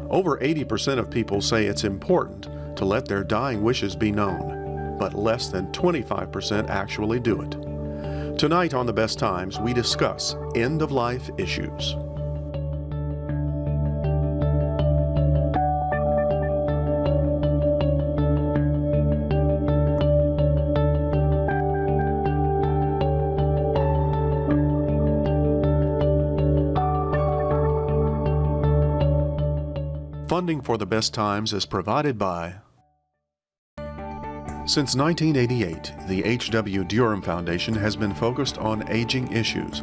Over 80% of people say it's important to let their dying wishes be known, but less than 25% actually do it. Tonight on The Best Times, we discuss end-of-life issues. Funding for The Best Times is provided by... Since 1988, the H.W. Durham Foundation has been focused on aging issues,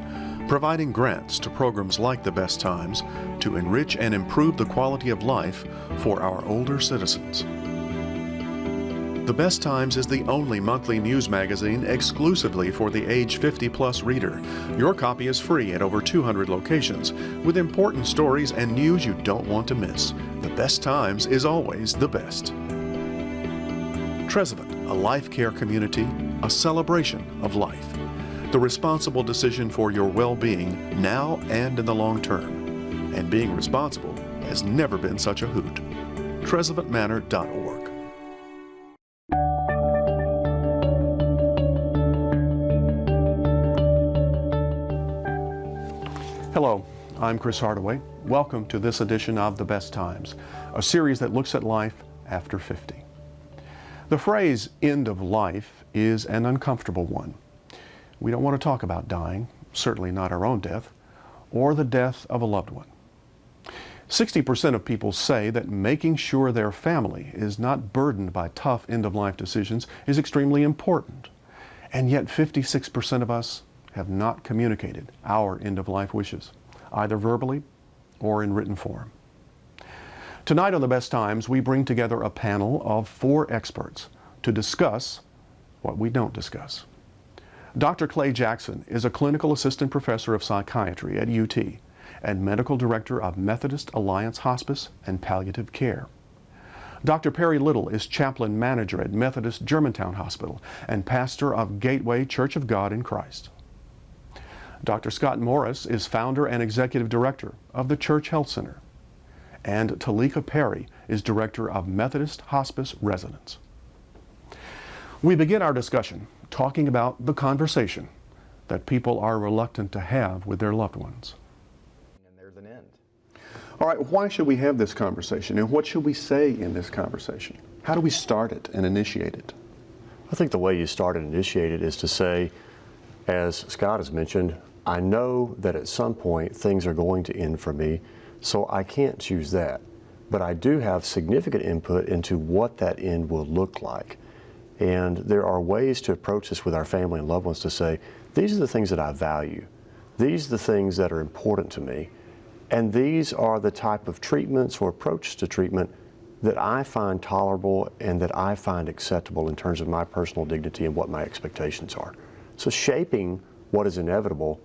providing grants to programs like The Best Times to enrich and improve the quality of life for our older citizens. The Best Times is the only monthly news magazine exclusively for the age 50-plus reader. Your copy is free at over 200 locations, with important stories and news you don't want to miss. The Best Times is always the best. Trezevant, a life care community, a celebration of life. The responsible decision for your well-being now and in the long term. And being responsible has never been such a hoot. TrezevantManor.org. Hello, I'm Chris Hardaway. Welcome to this edition of The Best Times, a series that looks at life after 50. The phrase end of life is an uncomfortable one. We don't want to talk about dying, certainly not our own death, or the death of a loved one. 60% of people say that making sure their family is not burdened by tough end-of-life decisions is extremely important. And yet 56% of us have not communicated our end-of-life wishes, either verbally or in written form. Tonight on The Best Times, we bring together a panel of 4 experts to discuss what we don't discuss. Dr. Clay Jackson is a clinical assistant professor of psychiatry at UT and medical director of Methodist Alliance Hospice and Palliative Care. Dr. Perry Little is chaplain manager at Methodist Germantown Hospital and pastor of Gateway Church of God in Christ. Dr. Scott Morris is founder and executive director of the Church Health Center. And Talika Perry is director of Methodist Hospice Residence. We begin our discussion talking about the conversation that people are reluctant to have with their loved ones. And there's an end. All right, why should we have this conversation, and what should we say in this conversation? How do we start it and initiate it? I think the way you start and initiate it is to say, as Scott has mentioned, I know that at some point things are going to end for me, so I can't choose that. But I do have significant input into what that end will look like. And there are ways to approach this with our family and loved ones to say, these are the things that I value. These are the things that are important to me. And these are the type of treatments or approaches to treatment that I find tolerable and that I find acceptable in terms of my personal dignity and what my expectations are. So shaping what is inevitable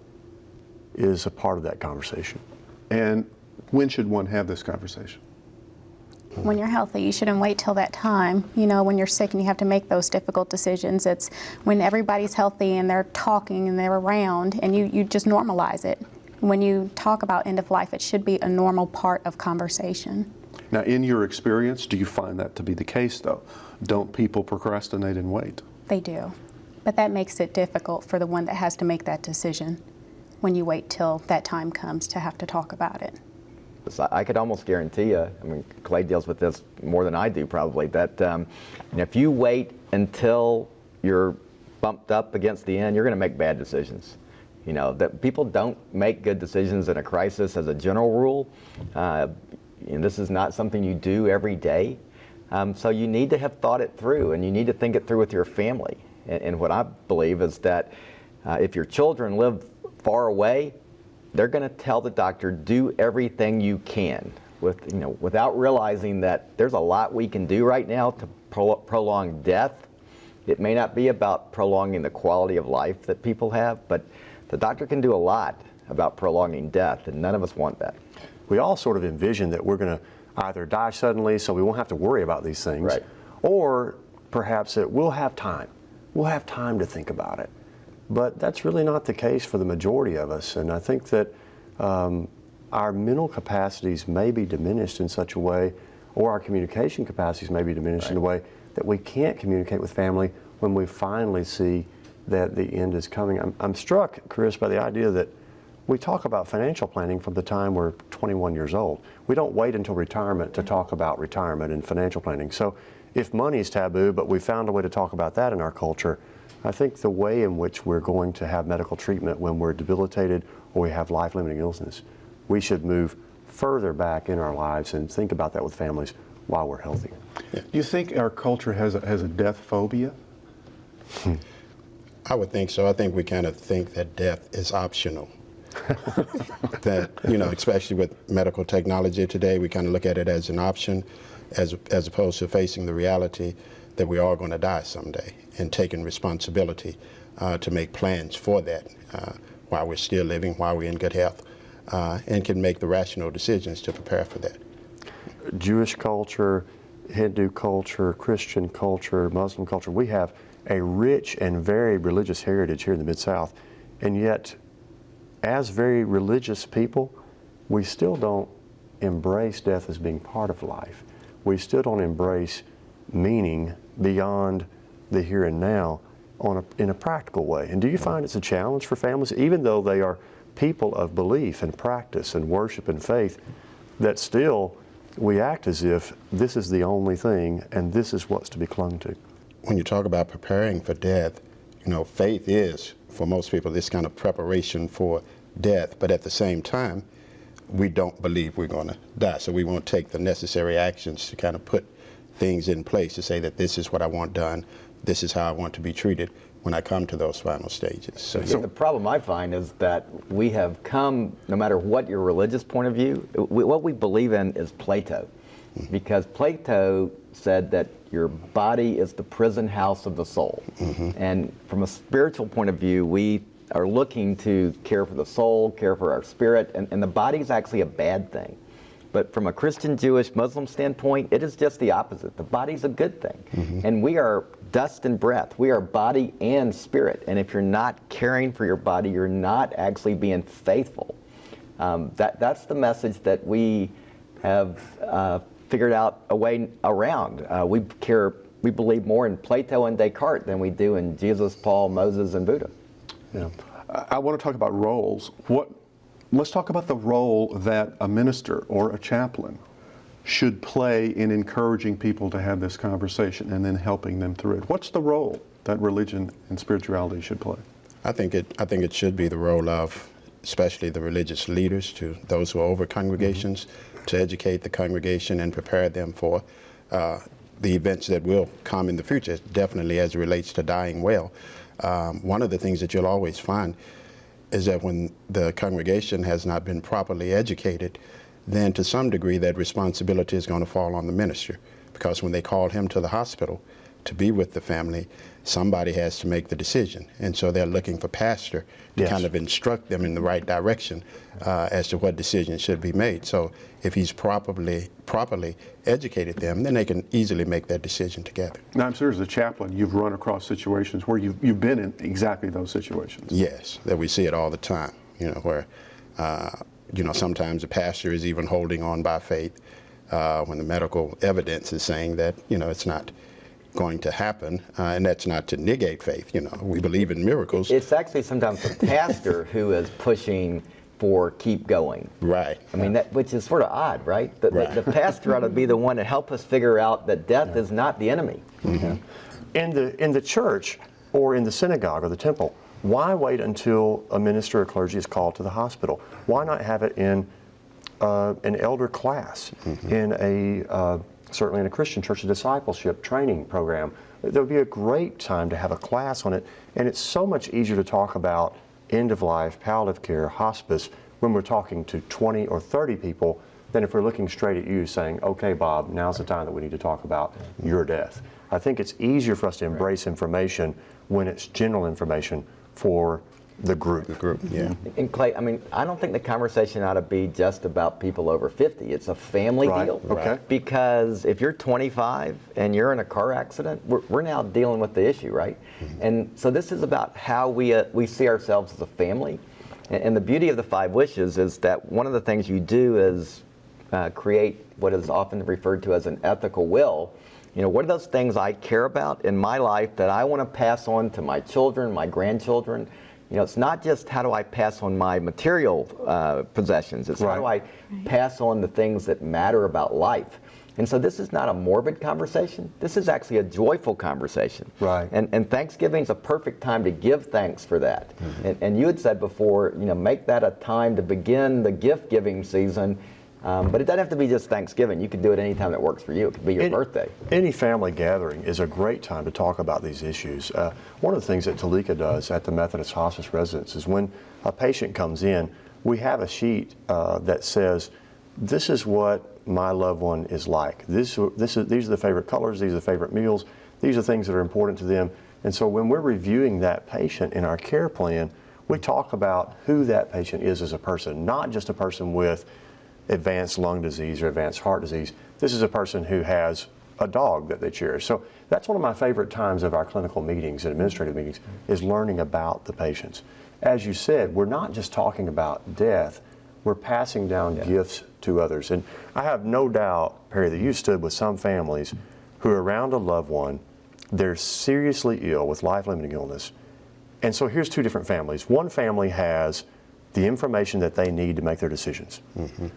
is a part of that conversation. And when should one have this conversation? When you're healthy, you shouldn't wait till that time. You know, when you're sick and you have to make those difficult decisions, it's when everybody's healthy and they're talking and they're around, and you just normalize it. When you talk about end of life, it should be a normal part of conversation. Now, in your experience, do you find that to be the case, though? Don't people procrastinate and wait? They do. But that makes it difficult for the one that has to make that decision when you wait till that time comes to have to talk about it. I could almost guarantee you, I mean, Clay deals with this more than I do probably, that if you wait until you're bumped up against the end, you're going to make bad decisions. You know, that people don't make good decisions in a crisis as a general rule. And this is not something you do every day. So you need to have thought it through, and you need to think it through with your family. And what I believe is that if your children live far away, they're going to tell the doctor, do everything you can, without realizing that there's a lot we can do right now to prolong death. It may not be about prolonging the quality of life that people have, but the doctor can do a lot about prolonging death, and none of us want that. We all sort of envision that we're going to either die suddenly so we won't have to worry about these things, right, or perhaps that we'll have time. We'll have time to think about it. But that's really not the case for the majority of us, and I think that our mental capacities may be diminished in such a way, or our communication capacities may be diminished in a way that we can't communicate with family when we finally see that the end is coming. I'm struck, Chris, by the idea that we talk about financial planning from the time we're 21 years old. We don't wait until retirement to talk about retirement and financial planning. So if money is taboo, but we found a way to talk about that in our culture, I think the way in which we're going to have medical treatment when we're debilitated or we have life-limiting illness, we should move further back in our lives and think about that with families while we're healthy. Do you think our culture has a death phobia? I would think so. I think we kind of think that death is optional. That, especially with medical technology today, we kind of look at it as an option as opposed to facing the reality that we are going to die someday and taking responsibility to make plans for that while we're still living, while we're in good health, and can make the rational decisions to prepare for that. Jewish culture, Hindu culture, Christian culture, Muslim culture, we have a rich and very religious heritage here in the Mid-South, and yet as very religious people, we still don't embrace death as being part of life. We still don't embrace meaning beyond the here and now in a practical way. And do you find it's a challenge for families, even though they are people of belief and practice and worship and faith, that still we act as if this is the only thing and this is what's to be clung to? When you talk about preparing for death, faith is, for most people, this kind of preparation for death, but at the same time, we don't believe we're going to die, so we won't take the necessary actions to kind of put things in place to say that this is what I want done, this is how I want to be treated when I come to those final stages. So the problem I find is that we have come, no matter what your religious point of view, what we believe in is Plato. Because Plato said that your body is the prison house of the soul. And from a spiritual point of view, we are looking to care for the soul, care for our spirit, and the body is actually a bad thing. But from a Christian, Jewish, Muslim standpoint, it is just the opposite. The body's a good thing. And we are dust and breath. We are body and spirit. And if you're not caring for your body, you're not actually being faithful. That's the message that we have figured out a way around. We believe more in Plato and Descartes than we do in Jesus, Paul, Moses, and Buddha. Yeah. I want to talk about roles. Let's talk about the role that a minister or a chaplain should play in encouraging people to have this conversation and then helping them through it. What's the role that religion and spirituality should play? I think it should be the role of, especially the religious leaders, to those who are over congregations, to educate the congregation and prepare them for the events that will come in the future, definitely as it relates to dying well. One of the things that you'll always find is that when the congregation has not been properly educated, then to some degree that responsibility is going to fall on the minister, because when they call him to the hospital to be with the family, somebody has to make the decision. And so they're looking for pastor to kind of instruct them in the right direction as to what decisions should be made. So if he's properly educated them, then they can easily make that decision together. Now, I'm sure as a chaplain, you've run across situations where you've been in exactly those situations. Yes, that we see it all the time, where, sometimes the pastor is even holding on by faith when the medical evidence is saying that, it's not going to happen, and that's not to negate faith. We believe in miracles. It's actually sometimes the pastor who is pushing for keep going. Right. I mean, which is sort of odd, right? The pastor ought to be the one to help us figure out that death is not the enemy. In the church or in the synagogue or the temple, why wait until a minister or clergy is called to the hospital? Why not have it in an elder class, in certainly in a Christian church, a discipleship training program? There would be a great time to have a class on it, and it's so much easier to talk about end of life, palliative care, hospice, when we're talking to 20 or 30 people than if we're looking straight at you saying, okay, Bob, now's the time that we need to talk about your death. I think it's easier for us to embrace information when it's general information for the group. Yeah. And Clay, I don't think the conversation ought to be just about people over 50. It's a family deal. Okay. Because if you're 25 and you're in a car accident, we're now dealing with the issue, right? And so this is about how we see ourselves as a family. And the beauty of the 5 wishes is that one of the things you do is create what is often referred to as an ethical will. You know, what are those things I care about in my life that I want to pass on to my children, my grandchildren? You know, it's not just how do I pass on my material possessions. It's how do I pass on the things that matter about life. And so this is not a morbid conversation. This is actually a joyful conversation. Right. And Thanksgiving's a perfect time to give thanks for that. And you had said before, you know, make that a time to begin the gift-giving season. But it doesn't have to be just Thanksgiving. You can do it any time that works for you. It could be your birthday. Any family gathering is a great time to talk about these issues. One of the things that Talika does at the Methodist Hospice Residence is when a patient comes in, we have a sheet that says, this is what my loved one is like. These are the favorite colors, these are the favorite meals, these are things that are important to them. And so when we're reviewing that patient in our care plan, we talk about who that patient is as a person, not just a person with advanced lung disease or advanced heart disease. This is a person who has a dog that they cherish. So that's one of my favorite times of our clinical meetings and administrative meetings, is learning about the patients. As you said, we're not just talking about death, we're passing down gifts to others. And I have no doubt, Perry, that you stood with some families who are around a loved one, they're seriously ill with life-limiting illness. And so here's 2 different families. One family has the information that they need to make their decisions.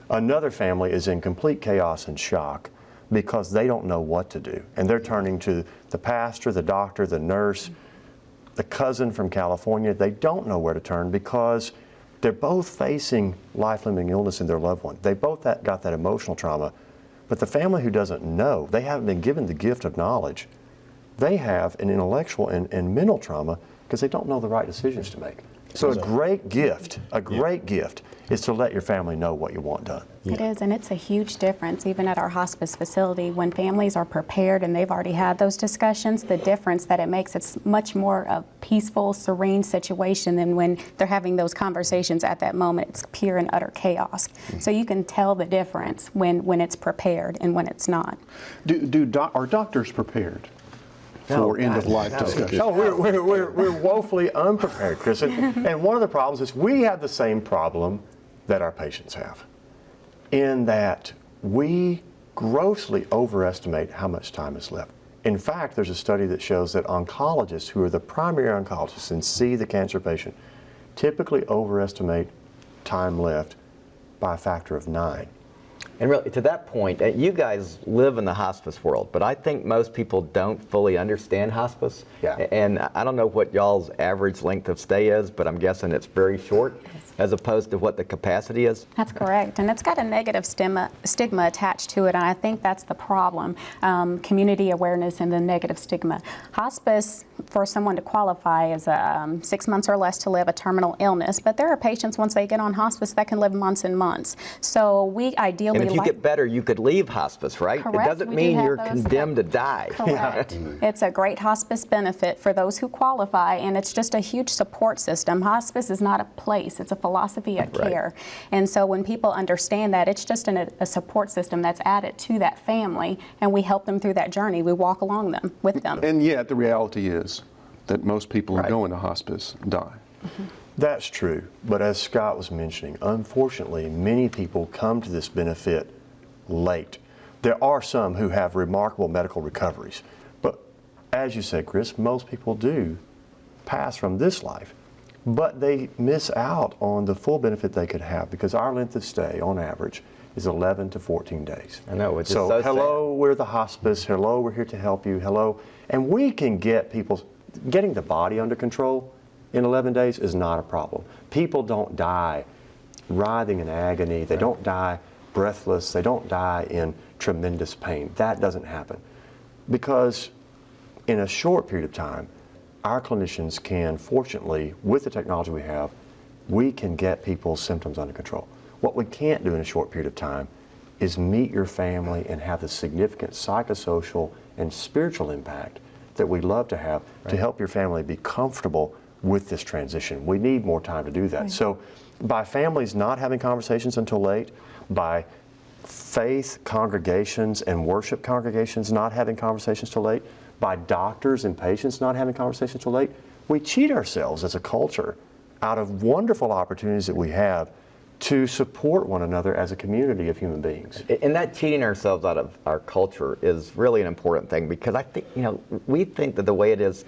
Another family is in complete chaos and shock because they don't know what to do. And they're turning to the pastor, the doctor, the nurse, the cousin from California. They don't know where to turn because they're both facing life-limiting illness in their loved one. They both got that emotional trauma. But the family who doesn't know, they haven't been given the gift of knowledge. They have an intellectual and mental trauma because they don't know the right decisions to make. So a great gift is to let your family know what you want done. It is, and it's a huge difference, even at our hospice facility, when families are prepared and they've already had those discussions, the difference that it makes, it's much more a peaceful, serene situation than when they're having those conversations at that moment. It's pure and utter chaos. So you can tell the difference when it's prepared and when it's not. Are doctors prepared for end-of-life discussion? No, we're woefully unprepared, Chris. And one of the problems is we have the same problem that our patients have, in that we grossly overestimate how much time is left. In fact, there's a study that shows that oncologists, who are the primary oncologists and see the cancer patient, typically overestimate time left by a factor of 9. And really, to that point, you guys live in the hospice world, but I think most people don't fully understand hospice. Yeah. And I don't know what y'all's average length of stay is, but I'm guessing it's very short as opposed to what the capacity is. That's correct, and it's got a negative stigma attached to it, and I think that's the problem, community awareness and the negative stigma. Hospice, for someone to qualify, is 6 months or less to live a terminal illness, but there are patients, once they get on hospice, that can live months and months. So we ideally And if you get better, you could leave hospice, right? Correct. It doesn't We do mean have you're those condemned to die. Correct. It's a great hospice benefit for those who qualify, and it's just a huge support system. Hospice is not a place, it's a philosophy of Right. care. And so when people understand that, it's just a support system that's added to that family, and we help them through that journey. We walk along with them. And yet the reality is that most people who Right. go into hospice die. That's true, but as Scott was mentioning, unfortunately, many people come to this benefit late. There are some who have remarkable medical recoveries, but as you said, Chris, most people do pass from this life, but they miss out on the full benefit they could have because our length of stay, on average, is 11 to 14 days. I know, which is So so hello, we're the hospice, hello, we're here to help you, hello, and we can get getting the body under control in 11 days is not a problem. People don't die writhing in agony. They don't die breathless. They don't die in tremendous pain. That doesn't happen. Because in a short period of time, our clinicians can, fortunately, with the technology we have, we can get people's symptoms under control. What we can't do in a short period of time is meet your family and have the significant psychosocial and spiritual impact that we love to have to help your family be comfortable with this transition. We need more time to do that. So by families not having conversations until late, by faith congregations and worship congregations not having conversations till late, by doctors and patients not having conversations till late, we cheat ourselves as a culture out of wonderful opportunities that we have to support one another as a community of human beings. And that cheating ourselves out of our culture is really an important thing, because I think, we think that the way it is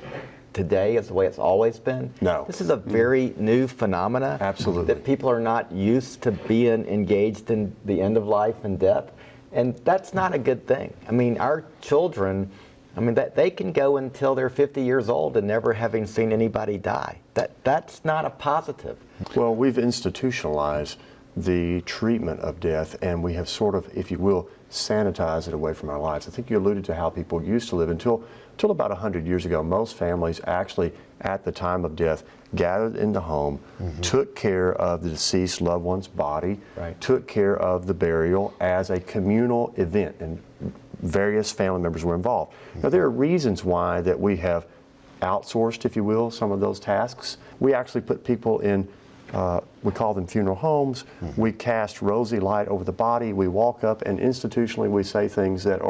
today is the way it's always been. No. This is a very new phenomena. Absolutely. That people are not used to being engaged in the end of life and death. And that's not a good thing. I mean, our children, they can go until they're 50 years old and never having seen anybody die. That's not a positive. Well, we've institutionalized the treatment of death, and we have sort of, if you will, sanitized it away from our lives. I think you alluded to how people used to live until about 100 years ago. Most families actually, at the time of death, gathered in the home, took care of the deceased loved one's body, Right. took care of the burial as a communal event, and various family members were involved. Now, there are reasons why that we have outsourced, if you will, some of those tasks. We actually put people in, we call them funeral homes. We cast rosy light over the body. We walk up, and institutionally we say things that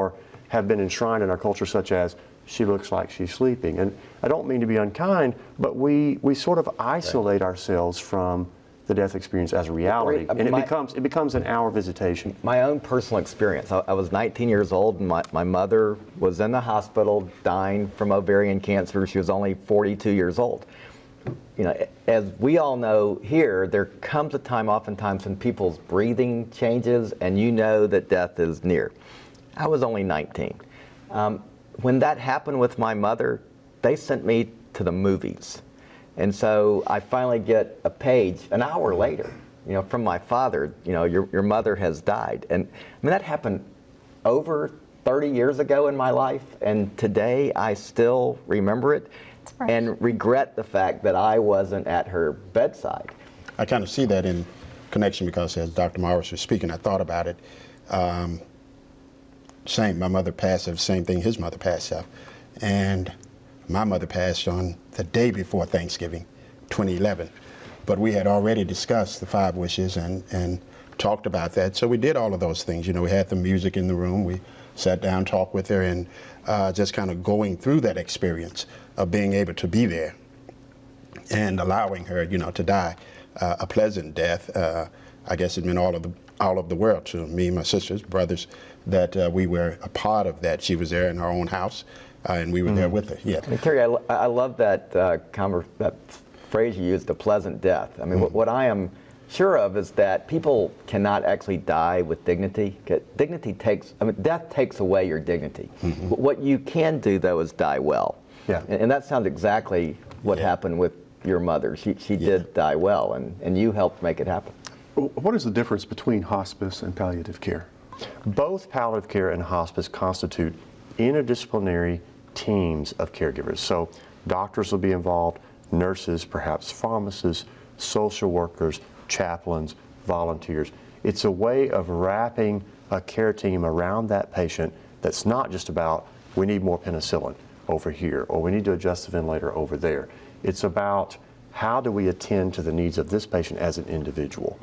have been enshrined in our culture, such as, she looks like she's sleeping. And I don't mean to be unkind, but we sort of isolate ourselves from the death experience as a reality. And it becomes an hour visitation. My own personal experience, I was 19 years old, and my mother was in the hospital dying from ovarian cancer. She was only 42 years old. As we all know here, there comes a time oftentimes when people's breathing changes and you know that death is near. I was only 19. When that happened with my mother, they sent me to the movies. And so I finally get a page an hour later, from my father, your mother has died. And that happened over 30 years ago in my life, and today I still remember it and regret the fact that I wasn't at her bedside. I kind of see that in connection, because as Dr. Morris was speaking, I thought about it. My mother passed of the same thing his mother passed of. And my mother passed on the day before Thanksgiving, 2011. But we had already discussed the 5 wishes and talked about that. So we did all of those things. We had the music in the room. We sat down, talked with her, and just kind of going through that experience of being able to be there and allowing her, to die a pleasant death. I guess it meant all of the world to me, my sisters, brothers, that we were a part of that. She was there in her own house, and we were there with her. Yeah. And Terry, I love that that phrase you used, a pleasant death. What I am sure of is that people cannot actually die with dignity. Death takes away your dignity. What you can do, though, is die well. Yeah. And that sounds exactly what happened with your mother. She did die well, and you helped make it happen. What is the difference between hospice and palliative care? Both palliative care and hospice constitute interdisciplinary teams of caregivers. So doctors will be involved, nurses, perhaps pharmacists, social workers, chaplains, volunteers. It's a way of wrapping a care team around that patient that's not just about, we need more penicillin over here, or we need to adjust the ventilator over there. It's about, how do we attend to the needs of this patient as an individual?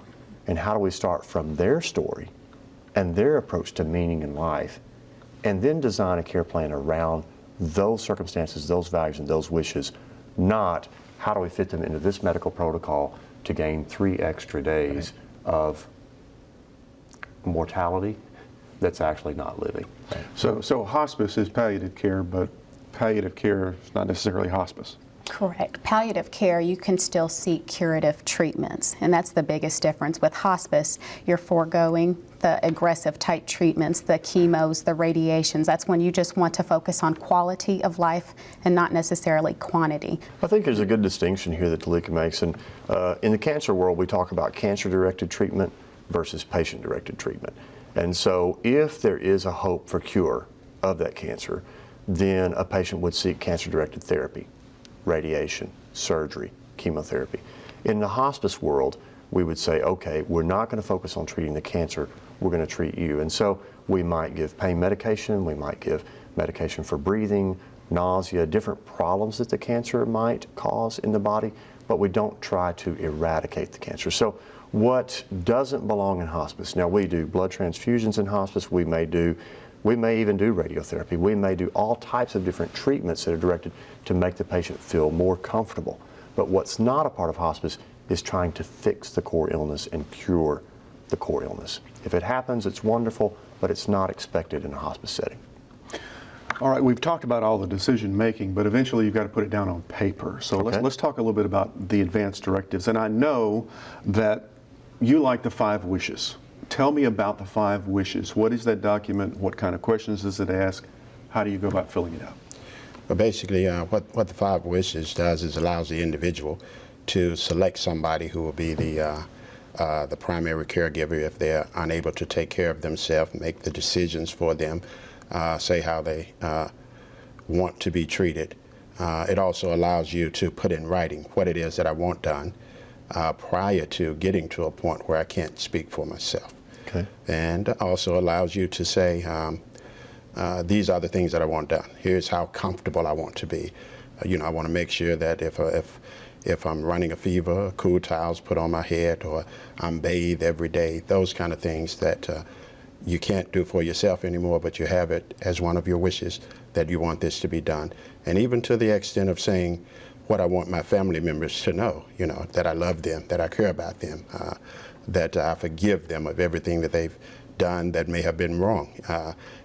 And how do we start from their story and their approach to meaning in life, and then design a care plan around those circumstances, those values, and those wishes, not how do we fit them into this medical protocol to gain 3 extra days of mortality that's actually not living. So hospice is palliative care, but palliative care is not necessarily hospice. Correct. Palliative care, you can still seek curative treatments, and that's the biggest difference. With hospice, you're foregoing the aggressive type treatments, the chemos, the radiations. That's when you just want to focus on quality of life and not necessarily quantity. I think there's a good distinction here that Talika makes. And in the cancer world, we talk about cancer-directed treatment versus patient-directed treatment. And so if there is a hope for cure of that cancer, then a patient would seek cancer-directed therapy, radiation, surgery, chemotherapy. In the hospice world, we would say, okay, we're not going to focus on treating the cancer, we're going to treat you. And so we might give pain medication, we might give medication for breathing, nausea, different problems that the cancer might cause in the body, but we don't try to eradicate the cancer. So what doesn't belong in hospice? Now, we do blood transfusions in hospice, we may even do radiotherapy. We may do all types of different treatments that are directed to make the patient feel more comfortable. But what's not a part of hospice is trying to fix the core illness and cure the core illness. If it happens, it's wonderful, but it's not expected in a hospice setting. All right, we've talked about all the decision making, but eventually you've got to put it down on paper. So Okay. let's talk a little bit about the advance directives. And I know that you like the 5 wishes. Tell me about the 5 wishes. What is that document? What kind of questions does it ask? How do you go about filling it out? But basically, what the 5 wishes does is allows the individual to select somebody who will be the primary caregiver if they're unable to take care of themselves, make the decisions for them, say how they want to be treated. It also allows you to put in writing what it is that I want done prior to getting to a point where I can't speak for myself. Okay. And also allows you to say, these are the things that I want done. Here's how comfortable I want to be. I want to make sure that if I'm running a fever, cool towels put on my head, or I'm bathed every day, those kind of things that you can't do for yourself anymore, but you have it as one of your wishes that you want this to be done. And even to the extent of saying what I want my family members to know, that I love them, that I care about them, that I forgive them of everything that they've done that may have been wrong,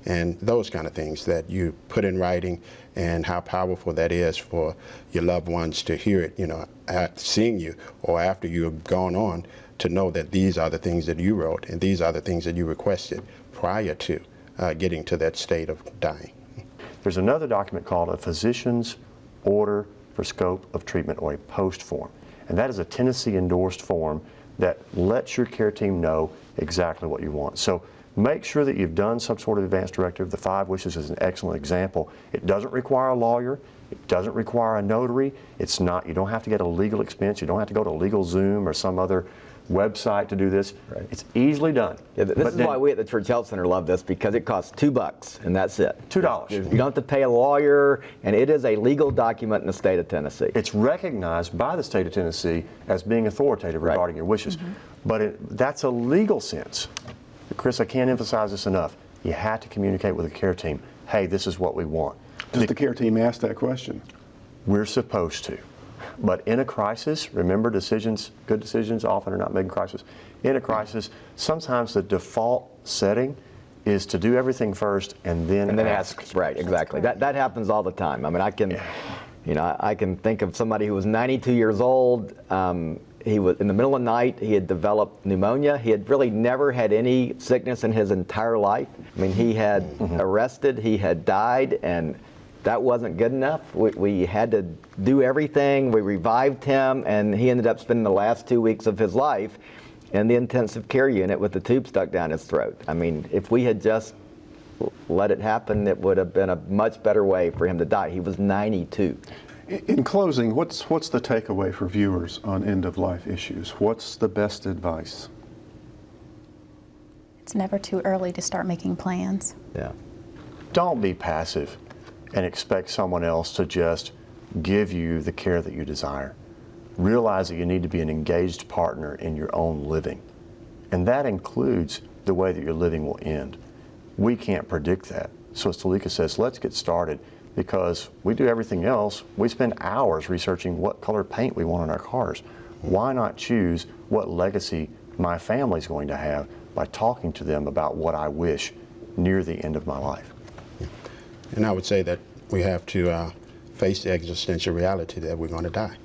and those kind of things that you put in writing, and how powerful that is for your loved ones to hear it, seeing you or after you've gone on, to know that these are the things that you wrote and these are the things that you requested prior to getting to that state of dying. There's another document called a physician's order for scope of treatment, or a POST form. And that is a Tennessee endorsed form that lets your care team know exactly what you want. So make sure that you've done some sort of advance directive. The 5 wishes is an excellent example. It doesn't require a lawyer. It doesn't require a notary. It's not, you don't have to get a legal expense. You don't have to go to LegalZoom or some other website to do this. Right. It's easily done. Yeah, this is why we at the Church Health Center love this, because it costs $2 and that's it. $2. You don't have to pay a lawyer, and it is a legal document in the state of Tennessee. It's recognized by the state of Tennessee as being authoritative Right. regarding your wishes. But that's a legal sense. Chris, I can't emphasize this enough. You have to communicate with the care team. Hey, this is what we want. Does the care team ask that question? We're supposed to. But in a crisis, remember, good decisions often are not made in crisis. In a crisis, sometimes the default setting is to do everything first and then ask. Right, exactly. That happens all the time. I mean, I can think of somebody who was 92 years old. He was in the middle of the night. He had developed pneumonia. He had really never had any sickness in his entire life. I mean, he had arrested. He had died, and that wasn't good enough. We had to do everything. We revived him, and he ended up spending the last 2 weeks of his life in the intensive care unit with the tube stuck down his throat. I mean, if we had just let it happen, it would have been a much better way for him to die. He was 92. In closing, what's the takeaway for viewers on end-of-life issues? What's the best advice? It's never too early to start making plans. Yeah. Don't be passive and expect someone else to just give you the care that you desire. Realize that you need to be an engaged partner in your own living. And that includes the way that your living will end. We can't predict that. So as Talika says, let's get started, because we do everything else. We spend hours researching what color paint we want on our cars. Why not choose what legacy my family's going to have by talking to them about what I wish near the end of my life? And I would say that we have to face the existential reality that we're going to die.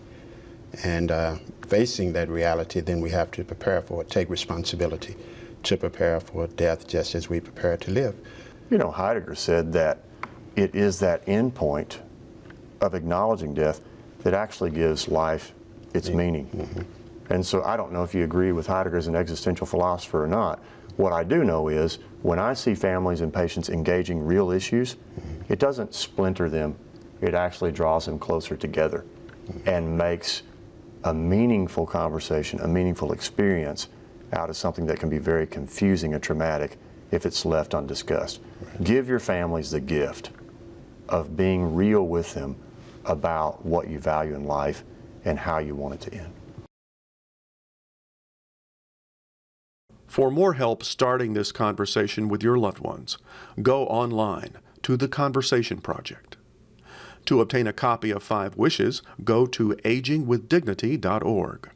And facing that reality, then we have to prepare for it, take responsibility to prepare for death just as we prepare to live. You know, Heidegger said that it is that end point of acknowledging death that actually gives life its meaning. And so I don't know if you agree with Heidegger as an existential philosopher or not. What I do know is when I see families and patients engaging real issues, it doesn't splinter them. It actually draws them closer together and makes a meaningful conversation, a meaningful experience out of something that can be very confusing and traumatic if it's left undiscussed. Give your families the gift of being real with them about what you value in life and how you want it to end. For more help starting this conversation with your loved ones, go online to The Conversation Project. To obtain a copy of 5 Wishes, go to agingwithdignity.org.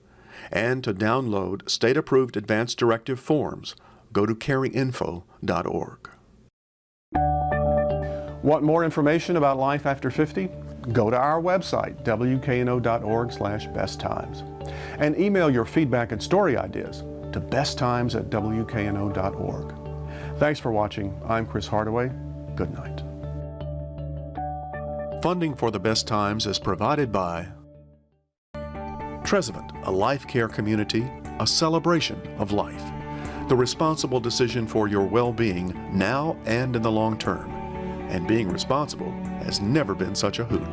And to download state-approved advance directive forms, go to caringinfo.org. Want more information about life after 50? Go to our website, wkno.org/besttimes, and email your feedback and story ideas to besttimes@wkno.org. Thanks for watching. I'm Chris Hardaway. Good night. Funding for The Best Times is provided by Trezevant, a life care community, a celebration of life. The responsible decision for your well-being now and in the long term. And being responsible has never been such a hoot.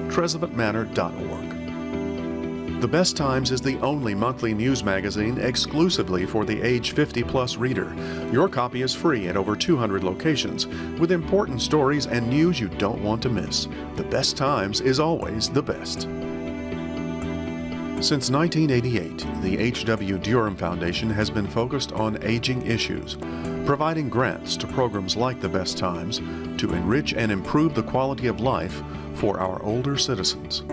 TrezevantManor.org. The Best Times is the only monthly news magazine exclusively for the age 50-plus reader. Your copy is free at over 200 locations with important stories and news you don't want to miss. The Best Times is always the best. Since 1988, the H.W. Durham Foundation has been focused on aging issues, providing grants to programs like The Best Times to enrich and improve the quality of life for our older citizens.